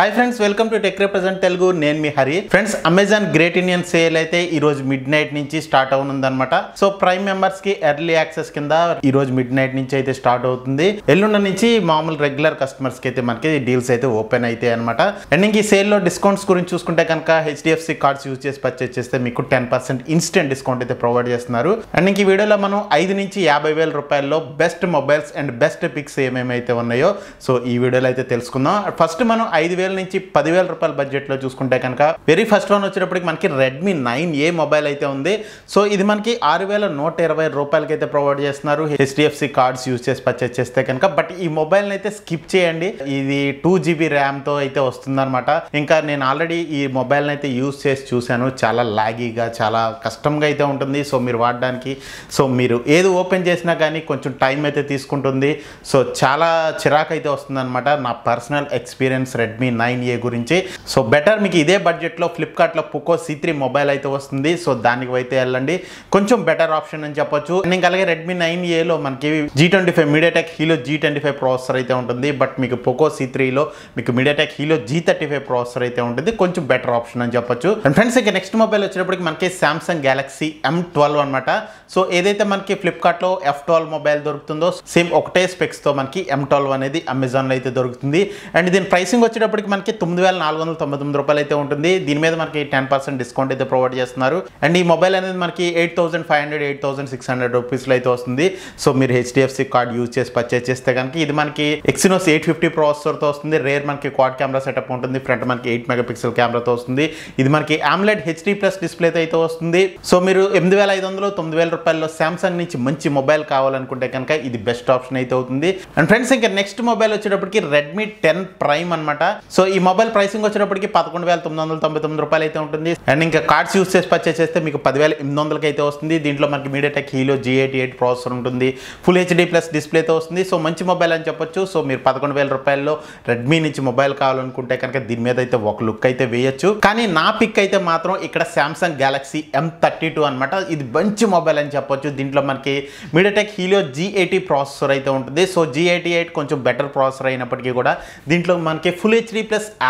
Hi friends welcome to Tech Represent Telugu నేను మీ Hari friends Amazon Great Indian Sale అయితే ఈ రోజు మిడ్ నైట్ నుంచి స్టార్ట్ అవునుందన్నమాట సో ప్రైమ్ మెంబర్స్ కి ఎర్లీ యాక్సెస్ కింద ఈ రోజు మిడ్ నైట్ నుంచి అయితే స్టార్ట్ అవుతుంది ఎల్లుండి నుంచి మామూలు రెగ్యులర్ కస్టమర్స్ కి అయితే మనకి డీల్స్ అయితే ఓపెన్ అవుతాయి అన్నమాట అండ్ ఇంక ఈ సేల్ లో డిస్కౌంట్స్ గురించి చూసుకుంటే కనుక HDFC కార్డ్స్ యూజ్ చేసి పర్చేస్ చేస్తే మీకు 10% ఇన్స్టెంట్ డిస్కౌంట్ అయితే ప్రొవైడ్ చేస్తున్నారు అండ్ ఇంక ఈ వీడియోలో మనం 5 నుంచి 50,000 రూపాయల్లో best mobiles and best picks ఏమేమి అయితే ఉన్నాయో సో ఈ వీడియోలో అయితే తెలుసుకుందాం ఫస్ట్ మనం 5,000 నుంచి 10,000 రూపాయల బడ్జెట్ లో చూసుకుంటే కనుక వెరీ ఫస్ట్ వన్ వచ్చేటప్పటికి మనకి Redmi 9A మొబైల్ అయితే ఉంది సో ఇది మనకి 6,120 రూపాయలకి అయితే ప్రొవైడ్ చేస్తున్నారు HDFC కార్డ్స్ యూజ్ చేసి పర్చేస్ చేస్తే కనుక బట్ ఈ మొబైల్ అయితే స్కిప్ చేయండి ఇది 2GB ర్యామ్ తో అయితే వస్తుందన్నమాట ఇంకా నేను ఆల్రెడీ ఈ మొబైల్ అయితే యూజ్ చేసి చూశాను చాలా లాగీగా చాలా కష్టంగా అయితే ఉంటుంది సో మీరు వాడడానికి సో మీరు ఏది ఓపెన్ చేసినా కానీ కొంచెం టైం అయితే తీసుకుంటుంది సో చాలా చిరాకు అయితే వస్తుందన్నమాట నా పర్సనల్ ఎక్స్పీరియన్స్ Redmi 9A గురించి సో బెటర్ మీకు ఇదే బడ్జెట్లో ఫ్లిప్కార్ట్లో Poco C3 మొబైల్ అయితే వస్తుంది సో దానికి అయితే వెళ్ళండి కొంచెం బెటర్ ఆప్షన్ అని చెప్పొచ్చు ఇంకా అలాగే Redmi 9Aలో మనకి G25 MediaTek Helio G25 processor అయితే ఉంటుంది బట్ మీకు Poco C3లో మీకు MediaTek Helio G35 ప్రాసెసర్ అయితే ఉంటుంది కొంచెం బెటర్ ఆప్షన్ అని చెప్పొచ్చు అండ్ ఫ్రెండ్స్ ఇక నెక్స్ట్ మొబైల్ వచ్చేటప్పటికి మనకి Samsung Galaxy M12 అనమాట సో ఏదైతే మనకి ఫ్లిప్కార్ట్లో F12 మొబైల్ దొరుకుతుందో సేమ్ ఒకటే స్పెక్స్ తో మనకి M12 అనేది అమెజాన్లో అయితే దొరుకుతుంది అండ్ దీని ప్రైసింగ్ వచ్చేటప్పటికి మనకి 9,499 రూపాయలు అయితే ఉంటుంది దీని మీద మనకి 10% డిస్కౌంట్ అయితే ప్రొవైడ్ చేస్తున్నారు అండ్ ఈ మొబైల్ అనేది మనకి 8,500 8,600 రూపీస్లో అయితే వస్తుంది సో మీరు HDFC కార్డ్ యూజ్ చేసి పర్చేస్ చేస్తే కనుక ఇది మనకి Exynos 850 ప్రాసెసర్తో వస్తుంది రేర్ మనకి క్వాడ్ కెమెరా సెటప్ ఉంటుంది ఫ్రంట్ మనకి 8 మెగాపిక్సెల్ కెమెరాతో వస్తుంది ఇది మనకి AMOLED HD+ డిస్ప్లేతో అయితే వస్తుంది సో మీరు 8,500 9,000 రూపాయల్లో Samsung నుంచి మంచి మొబైల్ కావాలనుకుంటే కనుక ఇది బెస్ట్ ఆప్షన్ అయితే అవుతుంది అండ్ ఫ్రెండ్స్ ఇంకా నెక్స్ట్ మొబైల్ వచ్చేటప్పటికి Redmi 10 Prime అనమాట సో ఈ మొబైల్ ప్రైసింగ్ వచ్చేటప్పటికి 11,999 రూపాయలు అయితే ఉంటుంది అండ్ ఇంకా కార్డ్స్ యూజ్ చేసి పర్చేస్ చేస్తే మీకు 10,800కి అయితే వస్తుంది దీంట్లో మనకి MediaTek Helio G88 ప్రాసెసర్ ఉంటుంది ఫుల్ HD+ డిస్ప్లేతో వస్తుంది సో మంచి మొబైల్ అని చెప్పొచ్చు సో మీరు 11,000 రూపాయల్లో రెడ్మీ నుంచి మొబైల్ కావాలనుకుంటే కనుక దీని మీద అయితే ఒక లుక్ అయితే వేయచ్చు కానీ నా పిక్ అయితే మాత్రం ఇక్కడ Samsung Galaxy M32 అనమాట ఇది మంచి మొబైల్ అని చెప్పొచ్చు దీంట్లో మనకి MediaTek Helio G80 ప్రాసెసర్ అయితే ఉంటుంది సో G88 కొంచెం బెటర్ ప్రాసెసర్ అయినప్పటికీ కూడా దీంట్లో మనకి ఫుల్ HD+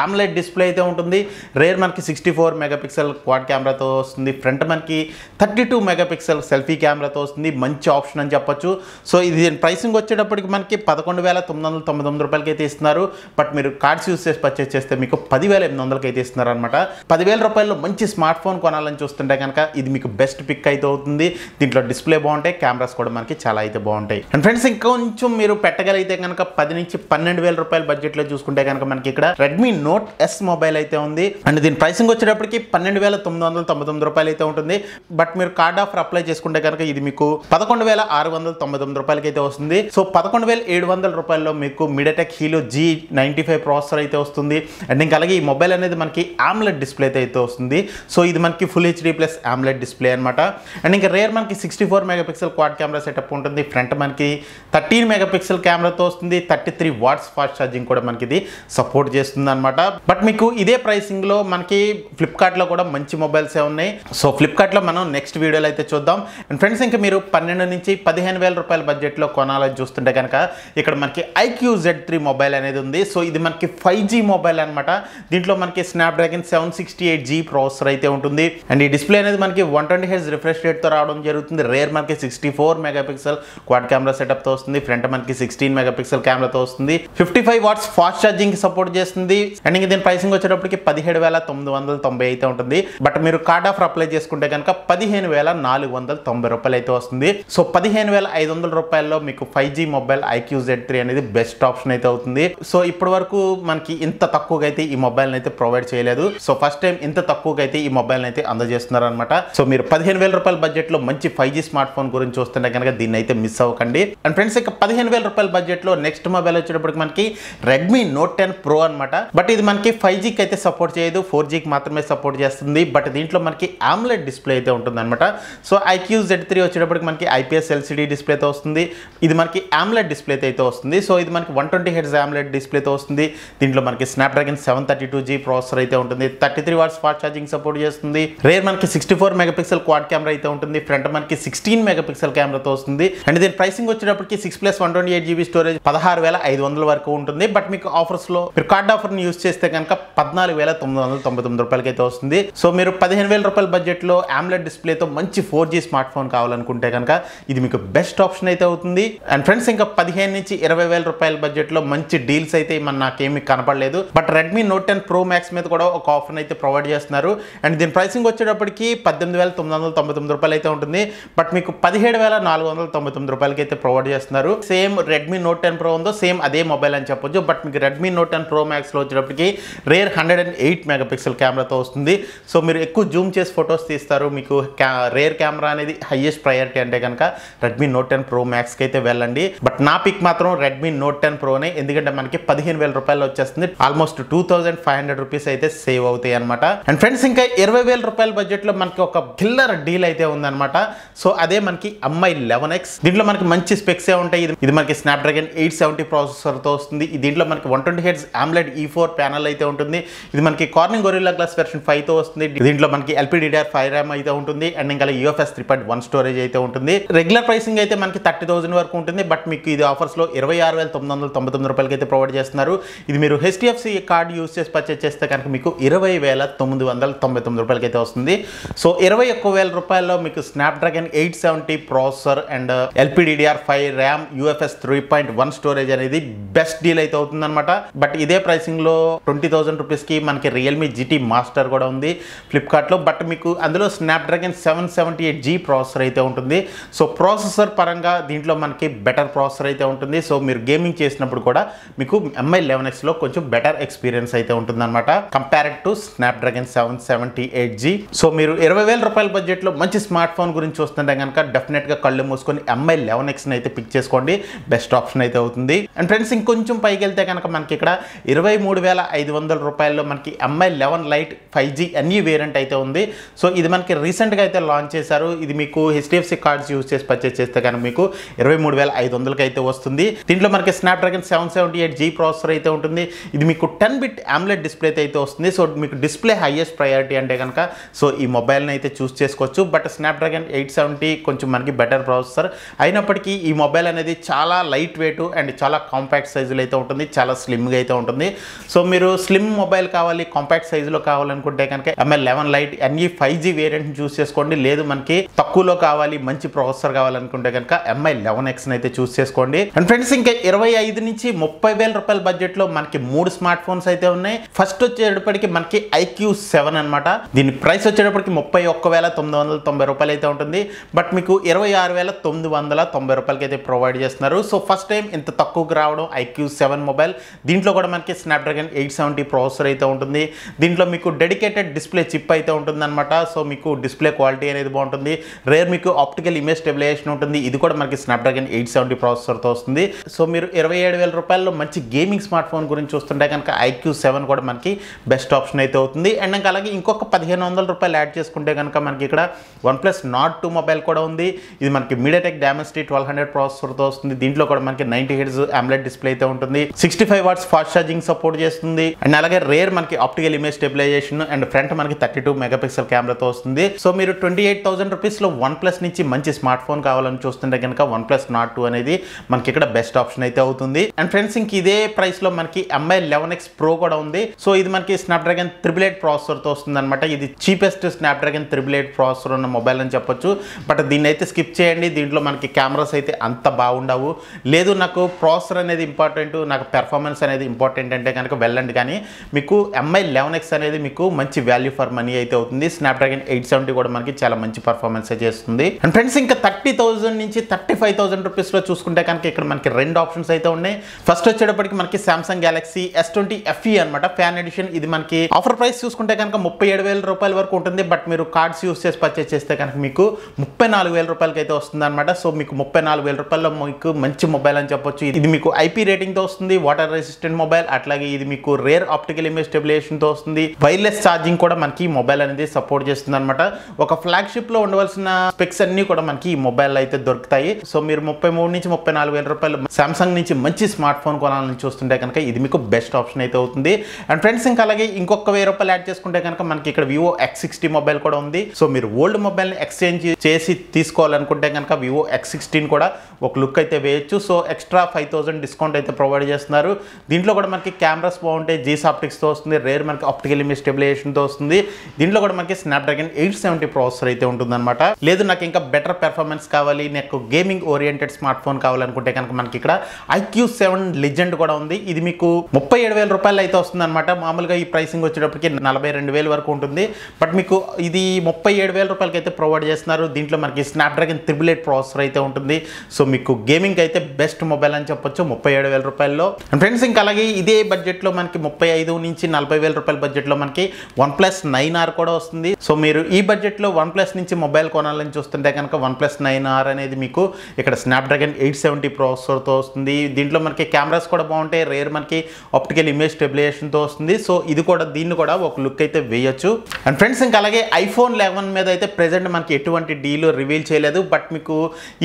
AMOLED డిస్ప్లే అయితే ఉంటుంది రేర్ మనకి 64 మెగాపిక్సెల్ క్వాడ్ కెమెరాతో వస్తుంది ఫ్రంట్ మనకి 32 మెగాపిక్సెల్ సెల్ఫీ కెమెరాతో వస్తుంది మంచి ఆప్షన్ అని చెప్పొచ్చు సో ఇది ప్రైసింగ్ వచ్చేటప్పటికి మనకి 11,999 రూపాయలకి అయితే ఇస్తున్నారు బట్ మీరు కార్డ్స్ యూస్ చేసి పర్చేస్ చేస్తే మీకు 10,800కి అయితే ఇస్తున్నారు అనమాట 10,000 రూపాయల్లో మంచి స్మార్ట్ ఫోన్ కొనాలని చూస్తుంటే కనుక ఇది మీకు బెస్ట్ పిక్ అయితే అవుతుంది దీంట్లో డిస్ప్లే బాగుంటాయి కెమెరాస్ కూడా మనకి చాలా అయితే బాగుంటాయి అండ్ ఫ్రెండ్స్ ఇంకొంచెం మీరు పెట్టగలిగితే కనుక 10 నుంచి 12,000 రూపాయల బడ్జెట్లో చూసుకుంటే కనుక మనకి ఇక్కడ Redmi Note S మొబైల్ అయితే ఉంది అండ్ దీని ప్రైసింగ్ వచ్చేటప్పటికి 12,999 రూపాయలు అయితే ఉంటుంది బట్ మీరు కార్డ్ ఆఫర్ అప్లై చేసుకుంటే కనుక ఇది మీకు 11,699 రూపాయలకి అయితే వస్తుంది సో 11,700 రూపాయల్లో మీకు MediaTek Helio G95 ప్రాసెసర్ అయితే వస్తుంది అండ్ ఇంకా అలాగే ఈ మొబైల్ అనేది మనకి AMOLED డిస్ప్లే అయితే వస్తుంది సో ఇది మనకి ఫుల్ HD+ AMOLED డిస్ప్లే అనమాట అండ్ ఇంకా రేర్ మనకి 64 మెగాపిక్సెల్ క్వాడ్ కెమెరా సెటప్ ఉంటుంది ఫ్రంట్ మనకి 13 మెగాపిక్సెల్ కెమెరాతో వస్తుంది 33 వాట్స్ ఫాస్ట్ ఛార్జింగ్ కూడా మనకి ఇది సపోర్ట్ చేస్తుంది అనమాట బట్ మీకు ఇదే ప్రైసింగ్ లో మనకి ఫ్లిప్కార్ట్లో కూడా మంచి మొబైల్స్ ఉన్నాయి సో ఫ్లిప్కార్ట్లో మనం నెక్స్ట్ వీడియోలో అయితే చూద్దాం అండ్ ఫ్రెండ్స్ ఇంకా మీరు 12 నుంచి 15,000 రూపాయల బడ్జెట్లో కొనాలని చూస్తుంటే కనుక ఇక్కడ మనకి IQ Z3 మొబైల్ అనేది ఉంది సో ఇది మనకి 5G మొబైల్ అనమాట దీంట్లో మనకి Snapdragon 768G ప్రాసెసర్ అయితే ఉంటుంది అండ్ ఈ డిస్ప్లే అనేది మనకి 120Hz రిఫ్రెష్ రేట్తో రావడం జరుగుతుంది రేర్ మనకి 64 మెగాపిక్సెల్ క్వాడ్ కెమెరా సెటప్తో వస్తుంది ఫ్రంట్ మనకి 16 మెగాపిక్సెల్ కెమెరాతో వస్తుంది 55 వాట్స్ ఫాస్ట్ ఛార్జింగ్ సపోర్ట్ చేస్తుంది అండ్ ఇంకా దీని ప్రైసింగ్ వచ్చేటప్పటికి 17,990 అయితే ఉంటుంది బట్ మీరు కార్డ్ ఆఫర్ అప్లై చేసుకుంటే కనుక 15,490 రూపాయలు అయితే వస్తుంది సో 15,500 రూపాయల్లో మీకు 5G మొబైల్ IQ Z3 అనేది బెస్ట్ ఆప్షన్ అయితే అవుతుంది సో ఇప్పటి వరకు మనకి ఇంత తక్కువగా అయితే ఈ మొబైల్ అయితే ప్రొవైడ్ చేయలేదు సో ఫస్ట్ టైం ఇంత తక్కువగా అయితే ఈ మొబైల్ అయితే అందజేస్తున్నారు అనమాట సో మీరు 15,000 రూపాయల బడ్జెట్ లో మంచి 5G స్మార్ట్ ఫోన్ గురించి చూస్తుంటే కనుక దీన్ని అయితే మిస్ అవ్వకండి అండ్ ఫ్రెండ్స్ ఇక 15,000 రూపాయల బడ్జెట్ లో నెక్స్ట్ మొబైల్ వచ్చేటప్పటికి మనకి Redmi Note 10 Pro అనమాట బట్ ఇది మనకి 5Gకి అయితే సపోర్ట్ చేయదు 4Gకి మాత్రమే సపోర్ట్ చేస్తుంది బట్ దీంట్లో మనకి AMOLED డిస్ప్లే అయితే ఉంటుంది అనమాట సో IQ Z3 వచ్చేటప్పటికి మనకి IPS LCD డిస్ప్లేతో వస్తుంది ఇది మనకి AMOLED డిస్ప్లేతో అయితే వస్తుంది సో ఇది మనకి 120Hz AMOLED డిస్ప్లేతో వస్తుంది దీంట్లో మనకి Snapdragon 732G ప్రాసెసర్ అయితే ఉంటుంది 33 వాట్స్ ఫాస్ట్ ఛార్జింగ్ సపోర్ట్ చేస్తుంది రేర్ మనకి 64 మెగాపిక్సెల్ క్వాడ్ కెమెరా అయితే ఉంటుంది ఫ్రంట్ మనకి 16 మెగాపిక్సెల్ కెమెరాతో వస్తుంది అండ్ దీని ప్రైసింగ్ వచ్చేటప్పటికి 6+128GB స్టోరేజ్ 16,500 వరకు ఉంటుంది బట్ మీకు ఆఫర్స్ లో మీరు కార్డ్ ఆఫర్ ఆఫర్ని యూస్ చేస్తే కనుక 14,999 రూపాయలకి అయితే వస్తుంది. సో మీరు 15,000 రూపాయల బడ్జెట్లో AMOLED డిస్ప్లేతో మంచి 4G స్మార్ట్ ఫోన్ కావాలనుకుంటే కనుక ఇది మీకు బెస్ట్ ఆప్షన్ అయితే అవుతుంది. అండ్ ఫ్రెండ్స్ ఇంకా 15,000 నుంచి 20,000 రూపాయల బడ్జెట్లో మంచి డీల్స్ అయితే నాకేమీ కనపడలేదు. But Redmi Note 10 Pro Max మీద కూడా ఒక ఆఫర్ అయితే ప్రొవైడ్ చేస్తున్నారు. అండ్ దీని ప్రైసింగ్ వచ్చేటప్పటికి 18,999 రూపాయలు అయితే ఉంటుంది. బట్ మీకు 17,499 రూపాయలకి అయితే ప్రొవైడ్ చేస్తున్నారు. సేమ్ Redmi Note 10 Pro ఉందో సేమ్ అదే మొబైల్ అని చెప్పొచ్చు. బట్ మీకు Redmi Note 10 Pro Max లో వచ్చేటప్పటికి రేర్ 108 మెగాపిక్సెల్ కెమెరాతో వస్తుంది. సో మీరు ఎక్కువ జూమ్ చేసి ఫొటోస్ తీస్తారు. మీకు రేర్ కెమెరా అనేది హైయెస్ట్ ప్రయారిటీ అంటే కనుక Redmi Note 10 Pro Max కి అయితే వెళ్ళండి. బట్ నా పిక్ మాత్రం Redmi Note 10 Proనే, ఎందుకంటే మనకి 15,000 రూపాయలు వచ్చేస్తుంది. ఆల్మోస్ట్ 2,500 రూపీస్ అయితే సేవ్ అవుతాయి అనమాట. అండ్ ఫ్రెండ్స్ ఇంకా 20,000 రూపాయల బడ్జెట్ లో మనకి ఒక కిల్లర్ డీల్ అయితే ఉందన్నమాట. సో అదే మనకి MI 11X. దీంట్లో మనకి మంచి స్పెక్స్ ఉంటాయి. ఇది మనకి Snapdragon 870 ప్రాసెసర్ తో వస్తుంది. దీంట్లో మనకి 120Hz AMOLED E4 ప్యానల్ అయితే ఉంటుంది. ఇది మనకి Corning Gorilla Glass వెర్షన్ 5 తో వస్తుంది. దీంట్లో మనకి LPDDR5 RAM అయితే ఉంటుంది. అండ్ ఇంకా UFS 3.1 స్టోరేజ్ అయితే ఉంటుంది. రెగ్యులర్ ప్రైసింగ్ అయితే మనకి 30,000 వరకు ఉంటుంది. బట్ మీకు ఇది ఆఫర్స్ లో 26,999 రూపాయలకి అయితే ప్రొవైడ్ చేస్తున్నారు. ఇది మీరు HDFC కార్డ్ యూస్ చేసి పర్చేస్ చేస్తే కనుక మీకు 20,999 రూపాయలకి అయితే వస్తుంది. సో 21,000 రూపాయల్లో మీకు Snapdragon 870 processor and LPDDR5 RAM UFS 3.1 storage అనేది బెస్ట్ డీల్ అయితే అవుతుంది అనమాట. బట్ ఇదే ప్రైసింగ్ లో 20,000 రూపీస్ కి మనకి Realme GT Master కూడా ఉంది ఫ్లిప్కార్ట్ లో. బట్ మీకు అందులో Snapdragon 778G ప్రాసెసర్ అయితే ఉంటుంది. సో ప్రాసెసర్ పరంగా దీంట్లో మనకి బెటర్ ప్రాసెసర్ అయితే ఉంటుంది. సో మీరు గేమింగ్ చేసినప్పుడు కూడా మీకు MI 11X లో కొంచెం బెటర్ ఎక్స్పీరియన్స్ అయితే ఉంటుంది అనమాట compared to Snapdragon 778G. So మీరు 20,000 రూపాయల బడ్జెట్ లో మంచి స్మార్ట్ ఫోన్ గురించి వస్తుంటే కనుక డెఫినెట్ గా కళ్ళు మూసుకొని MI 11X అయితే పిక్ చేసుకోండి. బెస్ట్ ఆప్షన్ అయితే అవుతుంది. అండ్ ఫ్రెండ్స్ ఇంకొంచెం పైకి వెళ్తే కనుక మనకి ఇక్కడ 23,500 రూపాయల్లో మనకి MI 11 Lite 5G అన్ని వేరియంట్ అయితే ఉంది. సో ఇది మనకి రీసెంట్ గా అయితే లాంచ్ చేశారు. ఇది మీకు HDFC కార్డ్స్ యూస్ చేసి పర్చేస్ చేస్తే కనుక మీకు 23,500కి అయితే వస్తుంది. దీంట్లో మనకి Snapdragon 778G ప్రాసెసర్ అయితే ఉంటుంది. ఇది మీకు 10-bit AMOLED డిస్ప్లే అయితే వస్తుంది. సో మీకు డిస్ప్లే హైయెస్ట్ ప్రయారిటీ అంటే కనుక సో ఈ మొబైల్ని అయితే చూస్ చేసుకోవచ్చు. బట్ Snapdragon 870 కొంచెం మనకి బెటర్ ప్రాసెసర్ అయినప్పటికీ ఈ మొబైల్ అనేది చాలా లైట్ వెయిట్ అండ్ చాలా కాంపాక్ట్ సైజులో అయితే ఉంటుంది. చాలా స్లిమ్గా అయితే ఉంటుంది. సో మీరు స్లిమ్ మొబైల్ కావాలి, కాంపాక్ట్ సైజులో కావాలనుకుంటే కనుక MI 11 Lite అన్ని 5G వేరియంట్ని చూస్ చేసుకోండి. లేదు మనకి తక్కువలో కావాలి, మంచి ప్రాసెసర్ కావాలనుకుంటే కనుక MI 11X అయితే చూస్ చేసుకోండి. అండ్ ఫ్రెండ్స్ ఇంకా 25 నుంచి 30,000 రూపాయల బడ్జెట్ లో మనకి 3 స్మార్ట్ ఫోన్స్ అయితే ఉన్నాయి. ఫస్ట్ వచ్చేటప్పటికి మనకి IQ7 అనమాట. దీని ప్రైస్ వచ్చేటప్పటికి 31,990 రూపాయలు అయితే ఉంటుంది. బట్ మీకు 26,990 రూపాయలకి అయితే ప్రొవైడ్ చేస్తున్నారు. సో ఫస్ట్ టైం ఇంత తక్కువకి రావడం IQ7 మొబైల్. దీంట్లో కూడా మనకి Snapdragon 870 ప్రాసెసర్ అయితే ఉంటుంది. దీంట్లో మీకు డెడికేటెడ్ డిస్ప్లే చిప్ అయితే ఉంటుంది అనమాట. సో మీకు డిస్ప్లే క్వాలిటీ అనేది బాగుంటుంది. రేర్ మీకు ఆప్టికల్ ఇమేజ్ స్టెబిలైజేషన్ ఉంటుంది. ఇది కూడా మనకి Snapdragon 870 ప్రాసెసర్తో వస్తుంది. సో మీరు 27,000 రూపాయల్లో మంచి గేమింగ్ స్మార్ట్ ఫోన్ గురించి చూస్తుంటే కనుక IQ7 కూడా మనకి బెస్ట్ ఆప్షన్ అయితే అవుతుంది. అండ్ ఇంకా అలాగే ఇంకొక 1,500 రూపాయలు యాడ్ చేసుకుంటే కనుక మనకి ఇక్కడ OnePlus Nord 2 మొబైల్ కూడా ఉంది. ఇది మనకి MediaTek Dimensity 1200 ప్రాసెసర్తో వస్తుంది. దీంట్లో కూడా మనకి 90Hz AMOLED డిస్ప్లే అయితే ఉంటుంది. 65 వాట్స్ ఫాస్ట్ ఛార్జింగ్ సపోర్ట్ చేస్తుంది. అండ్ అలాగే రేర్ మనకి optical image stabilisation and front మనకి 32 మెగాపిక్సెల్ కెమెరాతో వస్తుంది. సో మీరు 28,000 రూపీస్లో OnePlus నుంచి మంచి స్మార్ట్ ఫోన్ కావాలని చూస్తుంటే కనుక OnePlus Nord 2 అనేది మనకి ఇక్కడ బెస్ట్ ఆప్షన్ అయితే అవుతుంది. అండ్ ఫ్రెండ్స్ ఇంక ఇదే ప్రైస్ లో మనకి MI 11X Pro కూడా ఉంది. సో ఇది మనకి Snapdragon 888 ప్రాసెసర్తో వస్తుంది అనమాట. ఇది చీపెస్ట్ Snapdragon 888 ప్రాసెసర్ ఉన్న మొబైల్ అని చెప్పొచ్చు. బట్ దీన్ని అయితే స్కిప్ చేయండి. దీంట్లో మనకి కెమెరాస్ అయితే అంత బాగుండవు. లేదు నాకు ప్రాసెసర్ అనేది ఇంపార్టెంట్, నాకు పెర్ఫార్మెన్స్ అనేది ఇంపార్టెంట్ అంటే కనుక వెళ్ళండి. కానీ మీకు MI 11X అనేది మీకు మంచి వాల్యూ ఫర్ మనీ అయితే అవుతుంది. Snapdragon 870 కూడా మనకి చాలా మంచి పర్ఫార్మెన్స్ చేస్తుంది. అండ్ ఫ్రెండ్స్ ఇంకా 30,000 నుంచి 35,000 రూపీస్లో చూసుకుంటే కనుక ఇక్కడ మనకి రెండు ఆప్షన్స్ అయితే ఉన్నాయి. ఫస్ట్ వచ్చేటప్పటికి మనకి Samsung Galaxy S20 FE అనమాట, ఫ్యాన్ ఎడిషన్. ఇది మనకి ఆఫర్ ప్రైస్ చూసుకుంటే కనుక 37,000 రూపాయల వరకు ఉంటుంది. బట్ మీరు కార్డ్స్ యూస్ చేసి పర్చేస్ చేస్తే కనుక మీకు 34,000 రూపాయలకి అయితే వస్తుంది అనమాట. సో మీకు 34,000 రూపాయల్లో మీకు మంచి మొబైల్ అని చెప్పొచ్చు. ఇది మీకు IP రేటింగ్తో వస్తుంది, వాటర్ రెసిస్టెంట్ మొబైల్. అట్లాగే ఇది మీకు రేర్ ఆప్టికల్ ఇమేజ్ స్టెబిలైజేషన్తో వస్తుంది. వైర్లెస్ ఛార్జింగ్ కూడా మనకి మొబైల్ అనేది సపోర్ట్ చేస్తుంది అనమాట. ఒక ఫ్లాగ్షిప్ లో ఉండవలసిన స్పెక్స్ అన్ని కూడా మనకి ఈ మొబైల్ అయితే దొరుకుతాయి. సో మీరు 33 నుంచి 34,000 రూపాయలు సామ్సంగ్ నుంచి మంచి స్మార్ట్ ఫోన్ కొనాలని చూస్తుంటే కనుక ఇది మీకు బెస్ట్ ఆప్షన్ అయితే అవుతుంది. అండ్ ఫ్రెండ్స్ ఇంకా అలాగే ఇంకొక 1000 రూపాయలు యాడ్ చేసుకుంటే కనుక మనకి ఇక్కడ Vivo X60 మొబైల్ కూడా ఉంది. సో మీరు ఓల్డ్ మొబైల్ని ఎక్స్చేంజ్ చేసి తీసుకోవాలనుకుంటే కనుక Vivo X16 కూడా ఒక లుక్ అయితే వేయచ్చు. సో ఎక్స్ట్రా 5,000 డిస్కౌంట్ అయితే ప్రొవైడ్ చేస్తున్నారు. దీంట్లో కూడా మనకి కెమెరాస్ బాగుంటాయి, జీస్ ఆప్టిక్స్తో వస్తుంది, రేర్ మనకి ఆప్టికల్ ఇమేజ్ స్టెబిలైజేషన్తో వస్తుంది. దీంట్లో కూడా మనకి స్నాప్డ్రాగన్ 870 ప్రాసెసర్ అయితే ఉంటుందన్నమాట. లేదు నాకు ఇంకా బెటర్ పెర్ఫార్మెన్స్ కావాలి, నాకు గేమింగ్ ఓరియంటెడ్ స్మార్ట్ ఫోన్ కావాలనుకుంటే కనుక మనకి ఇక్కడ IQ7 లెజెండ్ కూడా ఉంది. ఇది మీకు 37,000 రూపాయలు అయితే వస్తుంది అనమాట. మామూలుగా ఈ ప్రైసింగ్ వచ్చేటప్పటికి 42,000 వరకు ఉంటుంది. బట్ మీకు ఇది 37,000 రూపాయలకి అయితే ప్రొవైడ్ చేస్తున్నారు. దీంట్లో మనకి స్నాప్డ్రాగన్ 888 ప్రాసెసర్ అయితే ఉంటుంది. సో మీకు గేమింగ్ అయితే బెస్ట్ మొబైల్ అని చెప్పొచ్చు 37,000 రూపాయల్లో. అండ్ ఫ్రెండ్స్ ఇంకా అలాగే ఇదే బడ్జెట్లో మనకి 35 నుంచి 40,000 రూపాయల బడ్జెట్లో మనకి OnePlus 9R కూడా వస్తుంది. సో మీరు ఈ బడ్జెట్లో OnePlus నుంచి మొబైల్ కొనాలని చూస్తుంటే కనుక OnePlus 9R అనేది మీకు ఇక్కడ స్నాప్డ్రాగన్ 870 ప్రాసెసర్తో వస్తుంది. దీంట్లో మనకి కెమెరాస్ కూడా బాగుంటాయి, రేర్ మనకి ఆప్టికల్ ఇమేజ్ స్టెబిలైజేషన్తో వస్తుంది. సో ఇది కూడా దీన్ని కూడా ఒక లుక్ అయితే వేయొచ్చు. అండ్ ఫ్రెండ్స్ ఇంకా అలాగే iPhone 11 మీద అయితే ప్రెజెంట్ మనకి ఎటువంటి డీల్ రివీల్ చేయలేదు. బట్ మీకు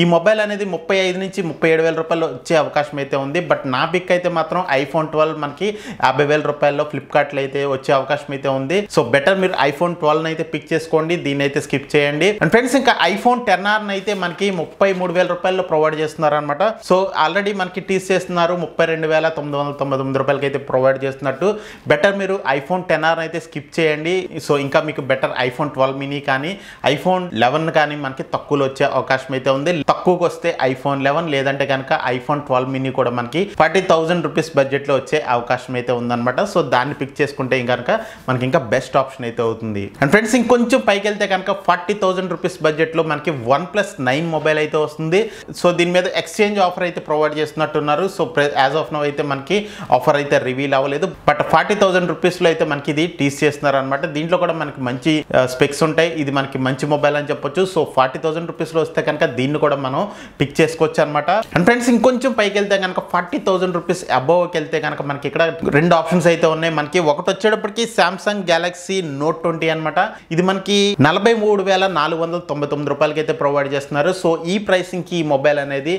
ఈ మొబైల్ అనేది 35 నుంచి 37,000 రూపాయలు వచ్చే అవకాశం అయితే ఉంది. బట్ నా పిక్ అయితే మాత్రం iPhone 12 మనకి 50,000 రూపాయల్లో ఫ్లిప్కార్ట్లో అయితే వచ్చే అవకాశం అయితే ఉంది. సో బెటర్ మీరు iPhone 12 అయితే పిక్ చేసుకోండి, దీన్ని అయితే స్కిప్ చేయండి. అండ్ ఫ్రెండ్స్ ఇంకా iPhone 10R అయితే మనకి 33,000 రూపాయల్లో ప్రొవైడ్ చేస్తున్నారు అనమాట. సో ఆల్రెడీ మనకి టీస్ చేస్తున్నారు 32,999 రూపాయలకి అయితే ప్రొవైడ్ చేస్తున్నట్టు. బెటర్ మీరు iPhone 10R అయితే స్కిప్ చేయండి. సో ఇంకా మీకు బెటర్ iPhone 12 mini కానీ iPhone 11 కానీ మనకి తక్కువలో వచ్చే అవకాశం అయితే ఉంది. తక్కువకి వస్తే iPhone 11 లేదంటే కనుక iPhone 12 mini కూడా మనకి 40,000 రూపీస్ బడ్జెట్లో వచ్చే అవకాశం అయితే ఉందన్నమాట. సో దాన్ని పిక్ చేసుకుంటే కనుక మనకి ఇంకా బెస్ట్ ఆప్షన్ అయితే అవుతుంది. అండ్ ఫ్రెండ్స్ ఇంకొంచెం పైకి వెళ్తే కనుక 40,000 రూపీస్ బడ్జెట్లో మనకి OnePlus 9 మొబైల్ అయితే వస్తుంది. సో దీని మీద ఎక్స్చేంజ్ ఆఫర్ అయితే ప్రొవైడ్ చేస్తున్నట్టున్నారు. సో యాజ్ ఆఫ్ నౌ అయితే మనకి ఆఫర్ అయితే రివీల్ అవ్వలేదు. బట్ 40,000 రూపీస్లో అయితే మనకి ఇది టీస్ చేస్తున్నారు అనమాట. దీంట్లో కూడా మనకి మంచి స్పెక్స్ ఉంటాయి, ఇది మనకి మంచి మొబైల్ అని చెప్పొచ్చు. సో 40,000 రూపీస్లో వస్తే కనుక దీన్ని కూడా మనం పిక్ చేసుకోవచ్చు అనమాట. అండ్ ఫ్రెండ్స్ ఇంకొంచెం పైకి వెళ్తే కనుక 40,000 రూపీస్ అబోవ్కి వెళ్తే కనుక మనకి ఇక్కడ రెండు ఆప్షన్స్ అయితే ఉన్నాయి. మనకి ఒకటి వచ్చేటప్పటికి Samsung Galaxy Note 20 అనమాట. ఇది మనకి 43,499 రూపాయలకి అయితే ప్రొవైడ్ చేస్తున్నారు. సో ఈ ప్రైసింగ్కి ఈ మొబైల్ అనేది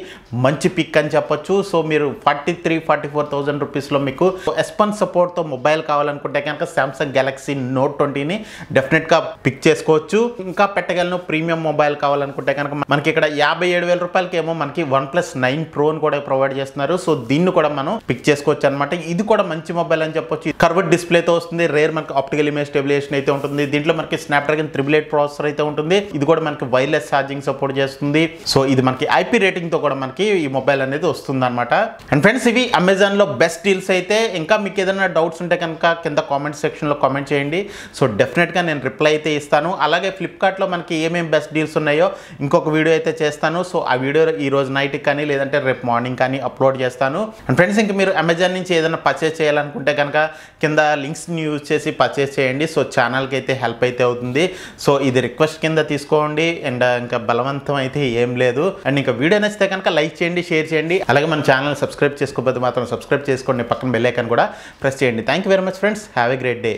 మంచి పిక్ అని చెప్పొచ్చు. సో మీరు 44,000 రూపీస్లో మీకు S1 సపోర్ట్తో మొబైల్ కావాలనుకుంటే కనుక Samsung Galaxy Note 20ని డెఫినెట్గా పిక్ చేసుకోవచ్చు. ఇంకా పెట్టగలను ప్రీమియం మొబైల్ కావాలనుకుంటే కనుక మనకి ఇక్కడ 57,000 రూపాయలకి ఏమో మనకి OnePlus 9 Proని కూడా ప్రొవైడ్ చేస్తున్నారు. సో దీన్ని కూడా మనం పిక్ చేసుకోవచ్చు అనమాట. ఇది కూడా మంచి మొబైల్ అని చెప్పొచ్చు. కర్వ్డ్ డిస్ప్లేతో వస్తుంది, రేర్ మనకి ఆప్టికల్ ఇమేజ్ స్టెబిలైజేషన్ అయితే ఉంటుంది. దీంట్లో మనకి స్నాప్డ్రాగన్ 888 ప్రాసెసర్ అయితే ఉంటుంది. ఇది కూడా మనకి వైర్లెస్ ఛార్జింగ్ సపోర్ట్ చేస్తుంది. సో ఇది మనకి IP రేటింగ్ తో కూడా మనకి ఈ మొబైల్ అనేది వస్తుంది అనమాట. అండ్ ఫ్రెండ్స్ ఇవి అమెజాన్ లో బెస్ట్ డీల్స్ అయితే. ఇంకా మీకు ఏదైనా డౌట్స్ ఉంటే కనుక కింద కామెంట్ సెక్షన్ లో కామెంట్ చేయండి. సో డెఫినెట్ గా నేను రిప్లై అయితే ఇస్తాను. అలాగే ఫ్లిప్కార్ట్ లో మనకి ఏమేమి బెస్ట్ డీల్స్ ఉన్నాయో ఇంకొక వీడియో అయితే చేస్తాను. సో ఆ వీడియో ఈ రోజు నైట్ కానీ లేదంటే రేపు మార్నింగ్ కానీ అప్లోడ్ చేస్తాను. అండ్ ఫ్రెండ్స్ ఇంకా మీరు అమెజాన్ నుంచి ఏదైనా పర్చేస్ చేయాలనుకుంటే కనుక కింద లింక్స్ ని యూజ్ చేసి పర్చేస్ చేయండి. సో ఛానల్కి అయితే హెల్ప్ అయితే అవుతుంది. సో ఇది రిక్వెస్ట్ కింద తీసుకోండి. అండ్ ఇంకా బలవంతం అయితే ఏం లేదు. అండ్ ఇంకా వీడియో నచ్చితే కనుక లైక్ చేయండి, షేర్ చేయండి. అలాగే మన ఛానల్ సబ్స్క్రైబ్ చేసుకోకపోతే మాత్రం సబ్స్క్రైబ్ చేసుకోండి, పక్కన బెల్ ఐకాన్ కూడా ప్రెస్ చేయండి. Thank you very much friends, have a great day.